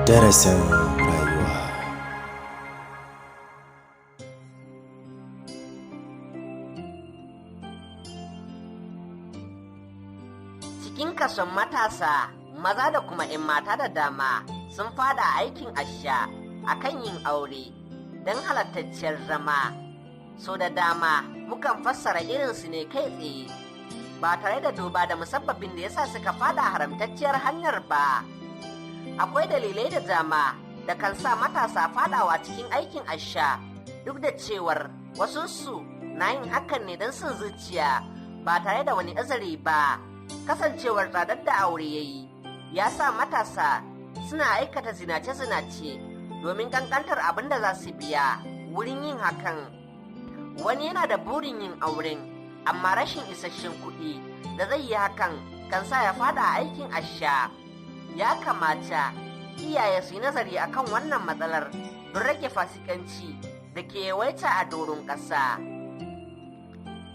Darasin rayuwa. Cikin kason matasa, maza da kuma 'yan mata da dama sun fada aikin asha a kan yin aure don halattacciyar zama. So da dama mukan fassara irinsu ne kai tsaye, ba tare da duba da musabbabin da yasa suka fada haramtacciyar hanyar ba. Akwai dalilai da dama da kan sa matasa fadawa cikin aikin asha, duk da cewar wasunsu na yin hakan ne don son zuciya ba tare da wani azari ba. Kasancewar tsadar da aure ya yi ya sa matasa suna aikata zinace-zinace domin kankantar abin da za su biya wurin yin hakan. Wani yana da burin yin auren, amma rashin isasshen kuɗi da zai yi hakan kan sa ya fada aikin asha. Ya kamata iyaye su yi nazari akan wannan matsalar don rage fasikanci da ke yawaita a doron ƙasa.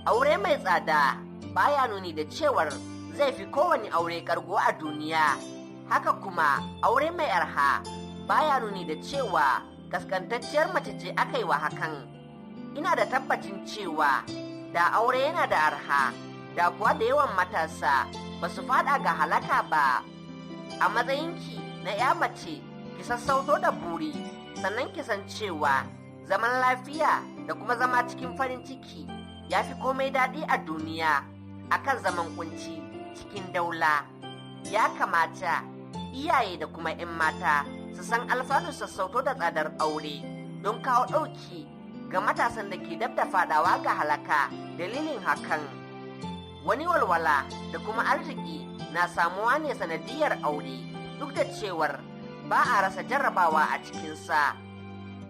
Aure mai tsada baya nuni da cewar zai fi kowane aure kargo a duniya. Haka kuma aure mai arha baya nuni da cewa kaskantacciyar mace ce aka yi wa hakan. Ina da tabbacin cewa da aure yana da arha, da kuwa da yawan matasa ba su fada ga halaka ba. A matsayinki na 'ya mace, ki sassauto da buri, sannan ki san cewa zaman lafiya da kuma zama cikin farin ciki ya fi komai daɗi a duniya akan zaman kunci cikin daula. Ya kamata iyaye da kuma 'yan mata su san alfanun sassauto da tsadar aure don kawo ɗauki ga matasan da ke dab da fadawa ga halaka dalilin hakan. Wani walwala da kuma arziki na samuwa ne sanadiyar aure, duk da cewar ba a rasa jarrabawa a cikinsa.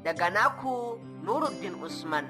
Daga naku Nuruddin Usman.